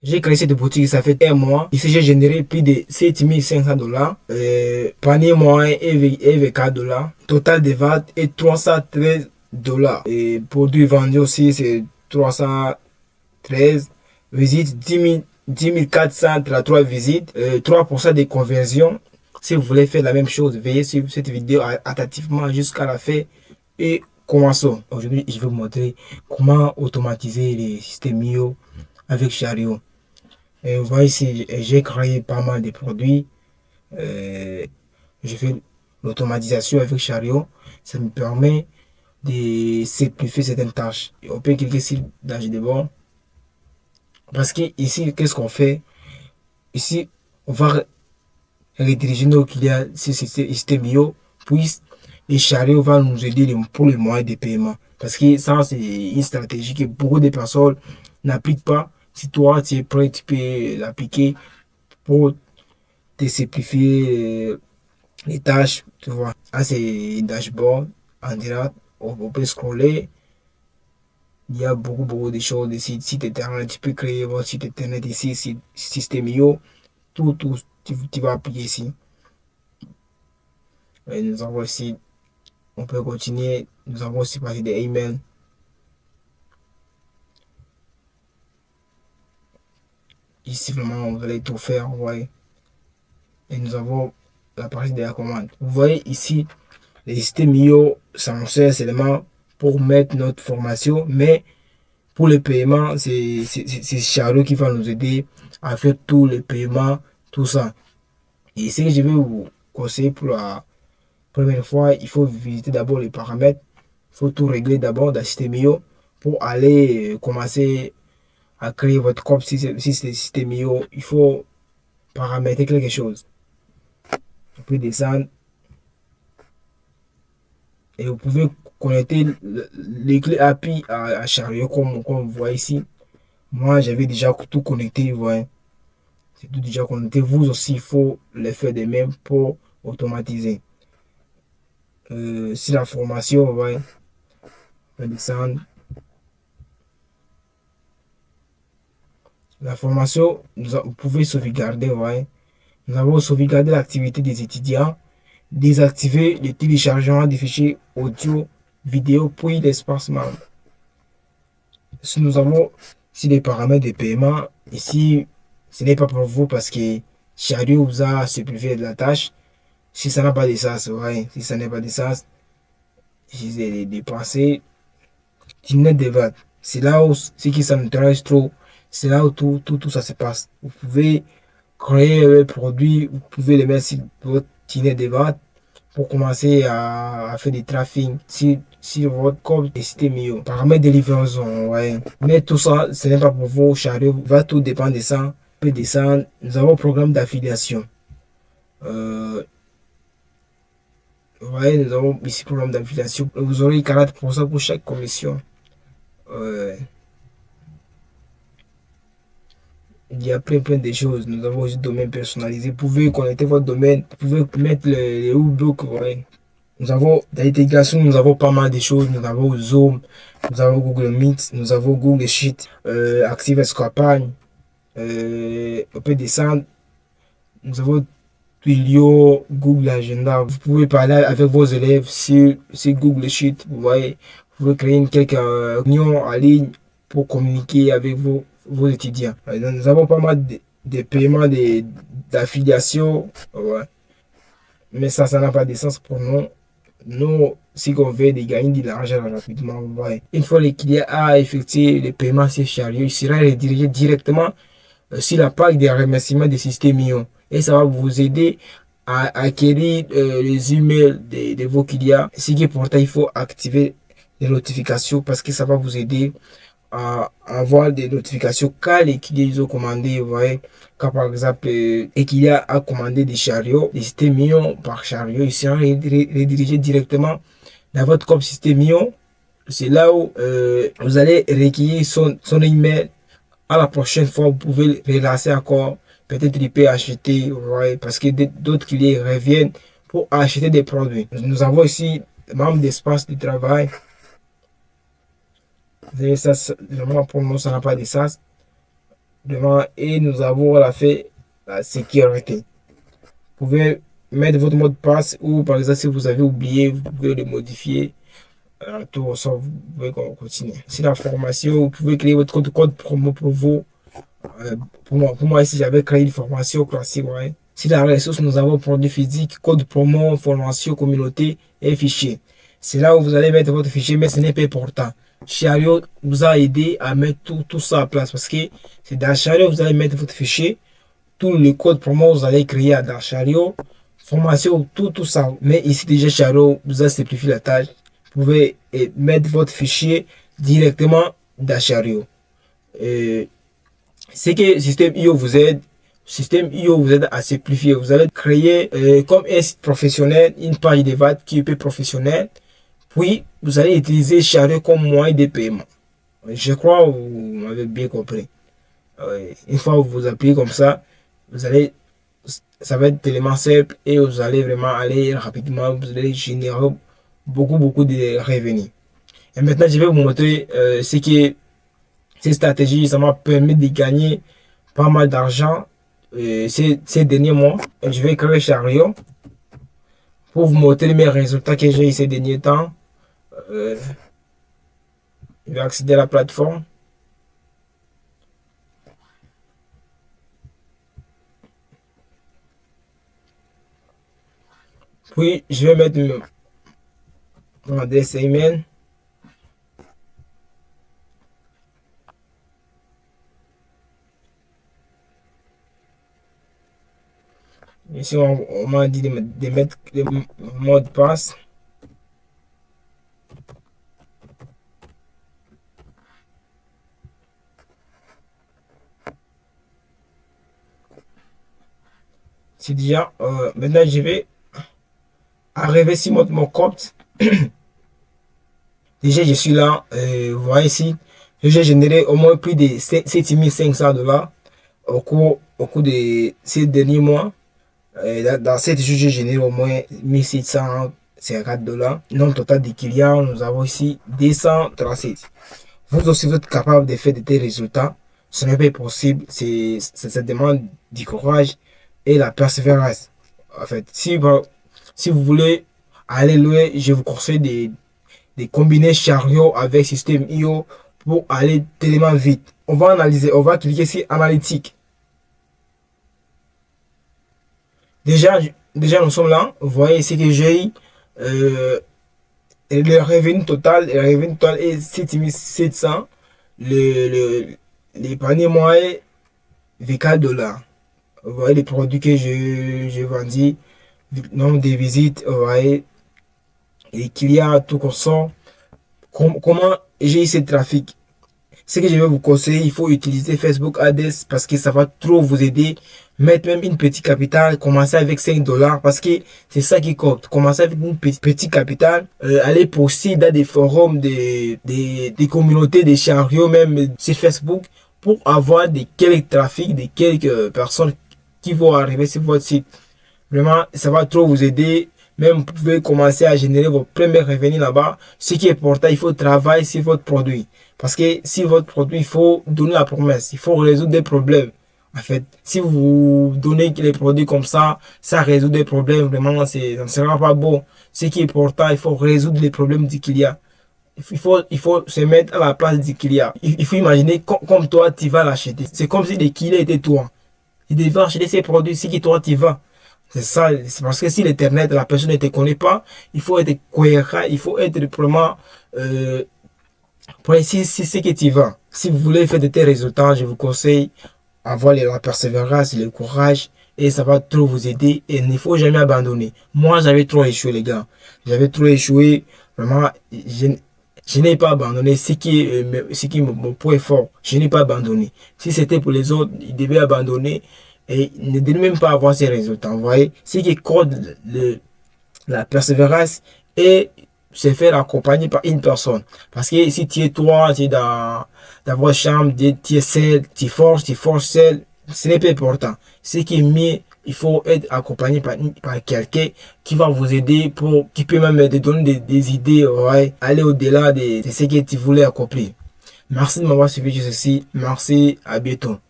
J'ai créé cette boutique, ça fait un mois. Ici, j'ai généré plus de 7500 $. Panier moyen est 4 $. Total de ventes est 313 $. Et produits vendus aussi, c'est 313. Visites, 10 433 visites. 3% de conversion. Si vous voulez faire la même chose, veillez sur cette vidéo attentivement jusqu'à la fin et commençons. Aujourd'hui, je vais vous montrer comment automatiser les systèmes Mio avec Chariot. Et vous voyez ici, j'ai créé pas mal de produits. Euh, je fais l'automatisation avec Chariot. Ça me permet de simplifier certaines tâches. Et on peut cliquer sur l'âge de bord. Parce que ici, qu'est-ce qu'on fait? Ici, on va rediriger nos clients sur ce système Mio. Puis, les Chariot va nous aider pour les moyens de paiement. Parce que ça, c'est une stratégie que beaucoup de personnes n'appliquent pas. Si toi, tu es prêt, tu peux l'appliquer pour te simplifier les tâches, tu vois. Ah, c'est dashboard en direct. On peut scroller. Il y a beaucoup de choses ici. Site internet, tu peux créer votre site internet ici, système IO. Tout, tu vas appliquer ici. Et nous avons ici, on peut continuer. Nous avons aussi parlé des emails. Ici, vraiment, vous allez tout faire, ouais. Et nous avons la partie de la commande. Vous voyez ici, les systèmes IO, ça en sert seulement pour mettre notre formation, mais pour le paiement, c'est Chariot qui va nous aider à faire tous les paiements, tout ça. Et ce que je vais vous conseiller pour la première fois, il faut visiter d'abord les paramètres. Il faut tout régler d'abord dans System.io pour aller commencer à créer votre compte. Si c'est System.io, il faut paramétrer quelque chose. Vous pouvez descendre et vous pouvez connecter les clés API à Chariot comme vous voyez ici. Moi, j'avais déjà tout connecté, vous voyez. C'est tout déjà connecté. Vous aussi, il faut le faire de même pour automatiser. Si la formation, vous voyez, on va descendre. La formation, vous pouvez sauvegarder, vous voyez. Nous avons sauvegardé l'activité des étudiants, désactiver le téléchargement des fichiers audio, vidéo, puis l'espace membre. Si nous avons si les paramètres de paiement, ici, ce n'est pas pour vous parce que Chariot vous a simplifié la tâche. Si ça n'a pas de sens, ouais, si ça n'a pas de sens, si c'est dépensé, tinet de vente. C'est là où ce qui s'intéresse trop, c'est là où tout ça se passe. Vous pouvez créer un produit, vous pouvez le mettre sur votre tinet de vente pour commencer à faire des trafics sur votre compte et système mieux. Paramètres de livraison, ouais. Mais tout ça, ce n'est pas pour vous, Chariot, va tout dépendre de ça. Peut descendre. Nous avons un programme d'affiliation. Ouais, nous avons ici programme d'affiliation. Vous aurez 40% pour chaque commission. Il y a plein de choses. Nous avons aussi domaine personnalisé. Vous pouvez connecter votre domaine. Vous pouvez mettre les e-books. Ouais. Nous avons dans l'intégration, nous avons pas mal de choses. Nous avons Zoom, nous avons Google Meet, nous avons Google Sheet, Active Campagne. On peut descendre. Nous avons Twilio, Google Agenda. Vous pouvez parler avec vos élèves sur Google Sheet. Vous voyez, vous pouvez créer quelques réunions en ligne pour communiquer avec vos étudiants. Nous avons pas mal de paiements d'affiliation. Ouais. Mais ça n'a pas de sens pour nous. Nous, si on veut gagner de l'argent rapidement, ouais. Une fois le client a effectué le paiement sur Chariot, il sera redirigé directement sur la page de remerciement des systèmes IO. Et ça va vous aider à acquérir les emails de vos clients. Ce qui est important, il faut activer les notifications parce que ça va vous aider à avoir des notifications quand les clients ont commandé, vous voyez, quand par exemple un client a commandé des chariots, des systèmes millions par chariot, il sera redirigé directement dans votre compte système million. C'est là où vous allez recueillir son email. À la prochaine fois, vous pouvez le relancer encore. Peut-être il peut acheter, ouais, parce que d'autres clients reviennent pour acheter des produits. Nous avons ici membre d'espace de travail. Ça, vraiment, pour nous, ça n'a pas de sens. Vraiment, et nous avons à la fin la sécurité. Vous pouvez mettre votre mot de passe ou par exemple si vous avez oublié, vous pouvez le modifier. Tout ressort, vous pouvez continuer. Si la formation, vous pouvez créer votre code promo pour vous. Euh, pour moi, si j'avais créé une formation classique, ouais. Si dans la ressource, nous avons produit physique, code promo, formation, communauté et fichier. C'est là où vous allez mettre votre fichier, mais ce n'est pas important. Chariot vous a aidé à mettre tout ça en place parce que c'est dans Chariot vous allez mettre votre fichier, tout le code promo vous allez créer dans Chariot, formation, tout ça. Mais ici déjà Chariot vous a simplifié la tâche. Vous pouvez mettre votre fichier directement dans Chariot. C'est que Système IO vous aide à simplifier. Vous allez créer comme un site professionnel, une page de vente qui est professionnelle. Puis, vous allez utiliser Chariot comme moyen de paiement. Je crois que vous m'avez bien compris. Une fois que vous appuyez comme ça, ça va être tellement simple et vous allez vraiment aller rapidement. Vous allez générer beaucoup de revenus. Et maintenant, je vais vous montrer ce que ces stratégies, ça m'a permis de gagner pas mal d'argent ces derniers mois. Et je vais créer Chariot pour vous montrer mes résultats que j'ai eu ces derniers temps. Je vais accéder à la plateforme. Puis, je vais mettre mon adresse email. Ici, on m'a dit de mettre le mot de passe. C'est déjà, maintenant je vais arriver sur mon compte. Déjà, je suis là. Vous voyez ici, j'ai généré au moins plus de 7500 dollars au cours de ces derniers mois. Dans cette jour, j'ai généré au moins 1750 dollars. Non, total de clients, nous avons ici 237. Vous aussi, vous êtes capable de faire de tels résultats. Ce n'est pas possible. Ça demande du courage et la persévérance. En fait, si vous voulez aller loin, je vous conseille de combiner Chariot avec système IO pour aller tellement vite. On va analyser, on va cliquer sur analytique. Déjà, nous sommes là. Vous voyez ici que j'ai eu le revenu total est 7700. Les paniers moyens, 24 dollars. Vous voyez les produits que je vendis, nombre de visites, vous voyez, les clients, tout qu'on sent. Comment j'ai eu ce trafic? Ce que je vais vous conseiller, il faut utiliser Facebook Ads parce que ça va trop vous aider. Mettre même une petite capitale, commencer avec 5 dollars parce que c'est ça qui compte. Commencer avec une petite capitale, aller poster dans des forums, des communautés, des chariots, même sur Facebook pour avoir quelques trafics, de quelques personnes qui vont arriver sur votre site. Vraiment, ça va trop vous aider. Même vous pouvez commencer à générer vos premiers revenus là-bas. Ce qui est important, il faut travailler sur votre produit. Parce que si votre produit, il faut donner la promesse, il faut résoudre des problèmes. En fait, si vous donnez les produits comme ça résout des problèmes, vraiment, ça ne sera pas bon. Ce qui est important, il faut résoudre les problèmes du client. Il faut se mettre à la place du client. Il faut imaginer comme toi, tu vas l'acheter. C'est comme si le client était toi. Il devait acheter ces produits, si toi, tu vas. C'est ça, c'est parce que si l'internet, la personne ne te connaît pas, il faut être cohérent, il faut être vraiment précis si c'est que tu vas. Si vous voulez faire de tels résultats, je vous conseille avoir la persévérance, le courage et ça va trop vous aider et il ne faut jamais abandonner. Moi, j'avais trop échoué, les gars. J'avais trop échoué. Vraiment, je n'ai pas abandonné. Ce qui est mon point fort, je n'ai pas abandonné. Si c'était pour les autres, ils devaient abandonner et ne devaient même pas avoir ces résultats. Vous voyez, ce qui code la persévérance et se faire accompagner par une personne. Parce que si tu es toi, tu es dans votre chambre, tu es seul, tu forces seul, ce n'est pas important. Ce qui est mieux, il faut être accompagné par quelqu'un qui va vous aider, qui peut même te donner des idées, ouais, aller au-delà de ce que tu voulais accomplir. Merci de m'avoir suivi jusqu'ici. Merci, à bientôt.